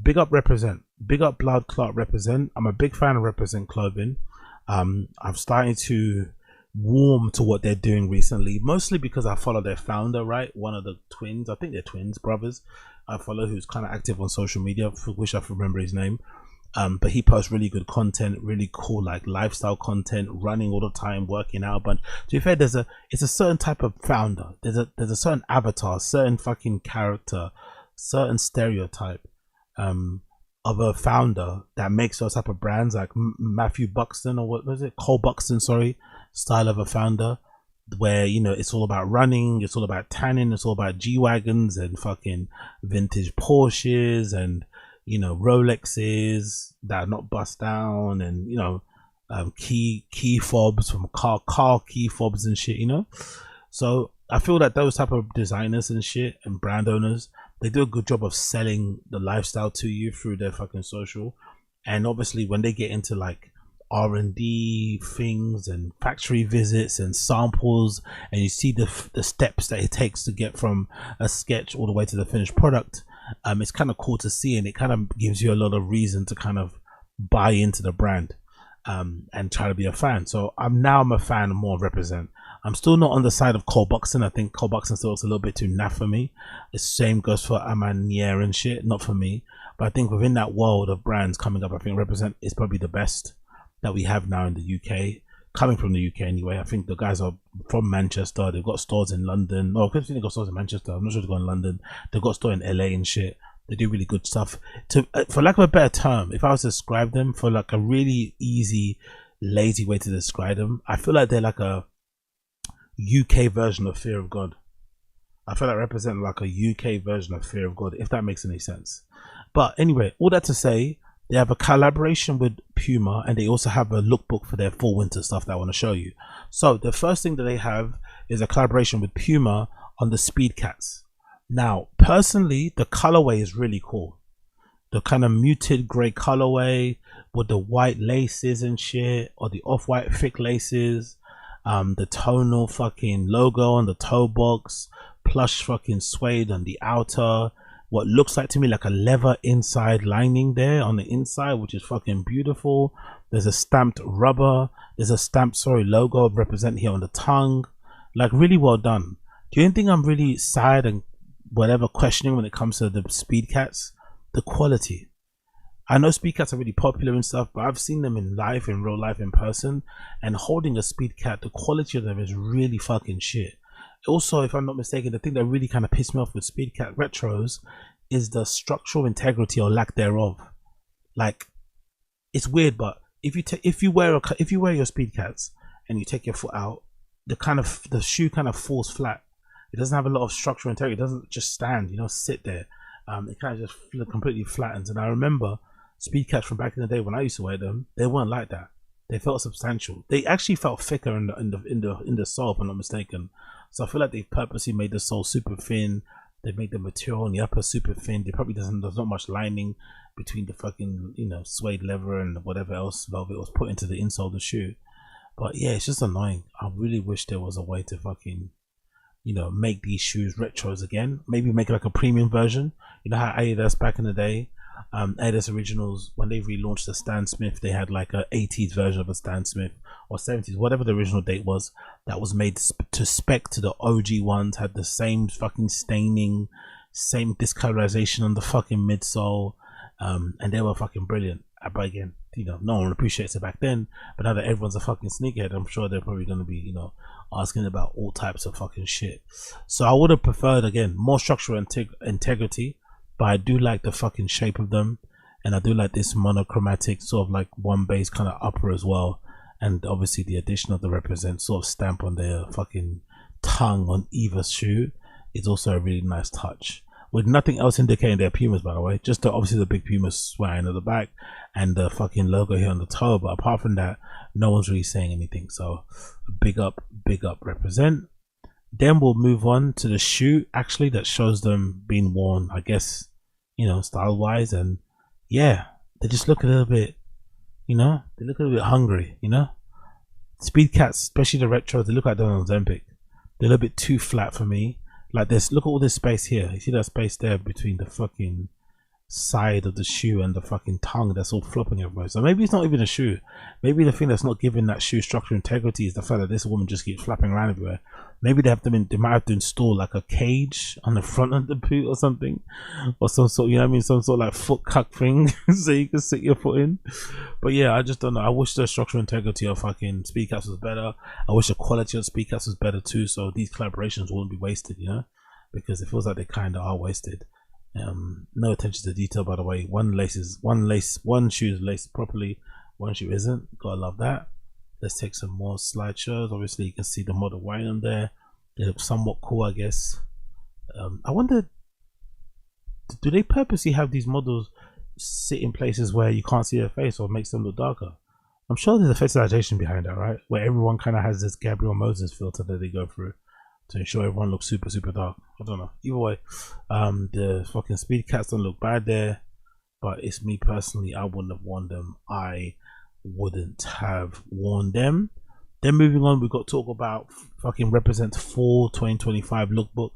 big up Represent, big up Blood Clot Represent. I'm a big fan of Represent clothing. I'm starting to warm to what they're doing recently, mostly because I follow their founder, right? One of the twins, I think they're twins brothers. I follow, who's kind of active on social media. Wish I could remember his name. But he posts really good content, really cool like lifestyle content, running all the time, working out. But to be fair, it's a certain type of founder. There's a certain avatar, certain fucking character, certain stereotype of a founder that makes those type of brands, like Matthew Buxton, or what was it, Cole Buxton, sorry, style of a founder, where, you know, it's all about running, it's all about tanning, it's all about G-Wagons and fucking vintage Porsches and, you know, Rolexes that are not bust down, and, you know, key fobs from car key fobs and shit, you know. So I feel that those type of designers and shit and brand owners, they do a good job of selling the lifestyle to you through their fucking social. And obviously when they get into like R&D things and factory visits and samples, and you see the steps that it takes to get from a sketch all the way to the finished product, it's kind of cool to see, and it kind of gives you a lot of reason to kind of buy into the brand and try to be a fan. So I'm a fan of more Represent. I'm still not on the side of Cole Buxton. I think Cole Buxton still looks a little bit too naff for me. The same goes for Amanier and shit, not for me. But I think within that world of brands coming up, I think Represent is probably the best that we have now in the UK, coming from the UK anyway. I think the guys are from Manchester. They've got stores in London. Oh, I think they've got stores in Manchester. I'm not sure they've got in London. They've got store in LA and shit. They do really good stuff. For lack of a better term, if I was to describe them, for like a really easy, lazy way to describe them, I feel like they're like a UK version of Fear of God. I feel like Represent like a UK version of Fear of God, if that makes any sense. But anyway, all that to say, they have a collaboration with Puma, and they also have a lookbook for their fall winter stuff that I want to show you. So the first thing that they have is a collaboration with Puma on the Speedcats. Now, personally, the colorway is really cool. The kind of muted gray colorway with the white laces and shit, or the off-white thick laces, the tonal fucking logo on the toe box, plush fucking suede on the outer, what looks like to me like a leather inside lining there on the inside, which is fucking beautiful. There's a stamped rubber, there's a stamped, sorry, logo of Represent here on the tongue. Like, really well done. Do you think I'm really sad and whatever questioning when it comes to the Speedcats? The quality. I know Speedcats are really popular and stuff, but I've seen them in life, in real life, in person, and holding a Speedcat, the quality of them is really fucking shit. Also, if I'm not mistaken, the thing that really kind of pissed me off with Speedcat retros is the structural integrity or lack thereof. Like, it's weird, but if you wear your Speedcats and you take your foot out, the shoe kind of falls flat. It doesn't have a lot of structural integrity. It doesn't just stand, you know, sit there. It kind of just completely flattens. And I remember Speedcats from back in the day when I used to wear them, they weren't like that. They felt substantial. They actually felt thicker in the sole, if I'm not mistaken. So I feel like they've purposely made the sole super thin. They made the material on the upper super thin. There's not much lining between the fucking, you know, suede leather and whatever else velvet was put into the insole of the shoe. But yeah, it's just annoying. I really wish there was a way to fucking, you know, make these shoes retros again. Maybe make like a premium version. You know how Adidas back in the day, Adidas Originals, when they relaunched the Stan Smith, they had like a 80s version of a Stan Smith, or 70s, whatever the original date was, that was made to spec to the OG ones, had the same fucking staining, same discolorization on the fucking midsole, and they were fucking brilliant. But again, you know, no one appreciates it back then, but now that everyone's a fucking sneakerhead, I'm sure they're probably going to be, you know, asking about all types of fucking shit. So I would have preferred, again, more structural integrity, but I do like the fucking shape of them, and I do like this monochromatic sort of like one base kind of upper as well, and obviously the addition of the Represent sort of stamp on their fucking tongue on either shoe is also a really nice touch, with nothing else indicating they're Pumas, by the way. Just obviously the big Puma swag at the back and the fucking logo here on the toe, but apart from that, no one's really saying anything. So big up Represent. Then we'll move on to the shoe actually that shows them being worn, I guess, you know, style wise, and yeah, they just look a little bit, you know, they look a little bit hungry, you know. Speedcats, especially the retro, they look like they're on Ozempic. They're a little bit too flat for me. Like this, look at all this space here. You see that space there between the fucking side of the shoe and the fucking tongue that's all flopping everywhere. So maybe it's not even a shoe. Maybe the thing that's not giving that shoe structure integrity is the fact that this woman just keeps flapping around everywhere. Maybe they might have to install like a cage on the front of the boot or something, or some sort, you know what I mean, some sort of like foot cuck thing so you can sit your foot in. But yeah, I just don't know. I wish the structural integrity of fucking Speedcats was better. I wish the quality of Speedcats was better too, so these collaborations wouldn't be wasted, you know, because it feels like they kind of are wasted. No attention to detail, by the way. One shoe is laced properly, one shoe isn't. Gotta love that. Let's take some more slideshows. Obviously you can see the model wine on there. They look somewhat cool, I guess. I wonder, do they purposely have these models sit in places where you can't see their face, or makes them look darker? I'm sure there's a facilization behind that, right, where everyone kind of has this Gabriel Moses filter that they go through to ensure everyone looks super dark. I don't know. Either way, the fucking Speedcats don't look bad there, but it's me personally, I wouldn't have worn them. I wouldn't have worn them. Then moving on, we've got to talk about fucking Represent Fall 2025 lookbook.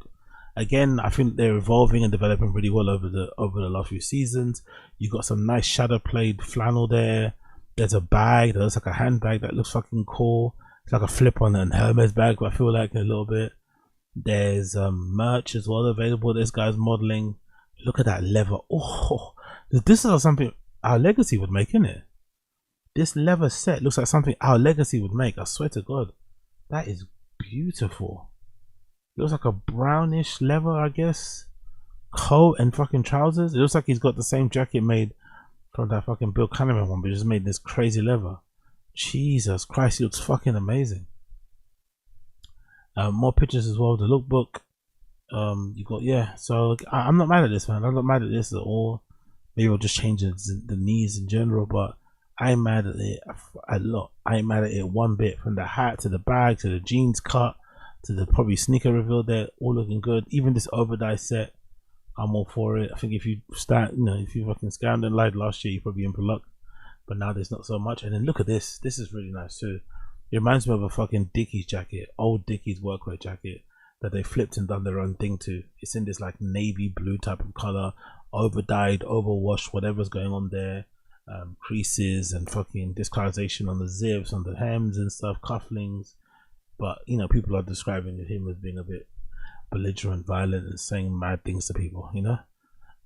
Again, I think they're evolving and developing really well over the last few seasons. You got some nice shadow played flannel there. There's a bag that looks like a handbag that looks fucking cool. It's like a flip on an Hermes bag, but I feel like a little bit. There's merch as well available. This guy's modeling. Look at that leather. Oh, this is something our legacy would make, isn't it? This leather set looks like something our legacy would make. I swear to God, that is beautiful. It looks like a brownish leather, I guess, coat and fucking trousers. It looks like he's got the same jacket made from that fucking Bill Cunningham one, but just made this crazy leather. Jesus Christ, he looks fucking amazing. More pictures as well. The lookbook. You got, yeah. So I'm not mad at this, man. I'm not mad at this at all. Maybe I'll just change the knees in general, but I'm mad at it a lot. I ain't mad at it one bit. From the hat to the bag to the jeans cut to the probably sneaker reveal, they're all looking good. Even this overdye set, I'm all for it. I think if you start, you know, if you fucking scammed and lied last year, you're probably in for luck. But now there's not so much. And then look at this. This is really nice too. It reminds me of a fucking Dickies jacket, old Dickies workwear jacket that they flipped and done their own thing to. It's in this like navy blue type of color, overdyed, overwashed, whatever's going on there. Creases and fucking discolorization on the zips, on the hems and stuff, cufflinks. But you know, people are describing him as being a bit belligerent, violent, and saying mad things to people, you know.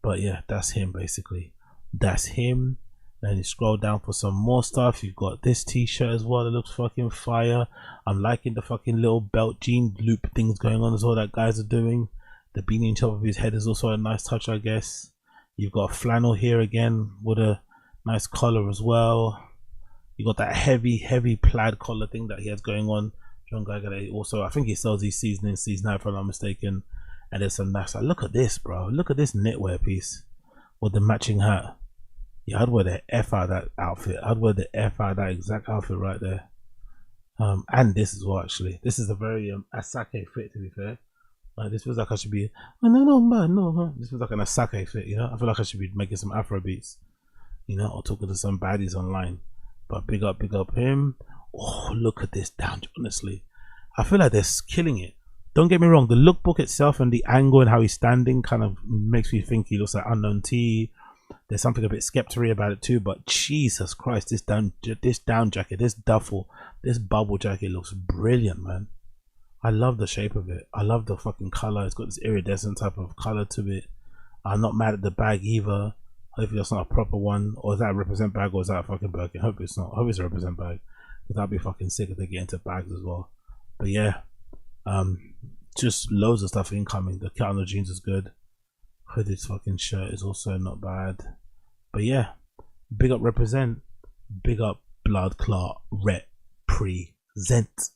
But yeah, that's him basically. That's him. Then you scroll down for some more stuff. You've got this t-shirt as well that looks fucking fire. I'm liking the fucking little belt jean loop things going on as well that guys are doing. The beanie on top of his head is also a nice touch, I guess. You've got flannel here again with a nice collar as well. You got that heavy plaid collar thing that he has going on. John Geiger also, I think he sells these season in, season out if I'm not mistaken. And there's some nice, like, look at this, bro. Look at this knitwear piece with the matching hat. Yeah, I'd wear the F out of that outfit. I'd wear the F out of that exact outfit right there. And this as well, actually. This is a very Asake fit, to be fair. This feels like I should be, no. This feels like an Asake fit, you know? I feel like I should be making some Afro beats, you know, or talking to some baddies online. But big up him. Oh, look at this down, honestly. I feel like they're killing it. Don't get me wrong, the lookbook itself and the angle and how he's standing kind of makes me think he looks like Unknown T. There's something a bit skeptory about it too, but Jesus Christ, this down jacket, this duffel, this bubble jacket looks brilliant, man. I love the shape of it. I love the fucking color. It's got this iridescent type of color to it. I'm not mad at the bag either. Hopefully that's not a proper one, or is that a Represent bag, or is that a fucking Birkin? Hope it's not. Hope it's a Represent bag, because that'd be fucking sick if they get into bags as well. But yeah, just loads of stuff incoming. The cut on the jeans is good. Hooded fucking shirt is also not bad. But yeah, big up Represent, big up Blood Clot Represent.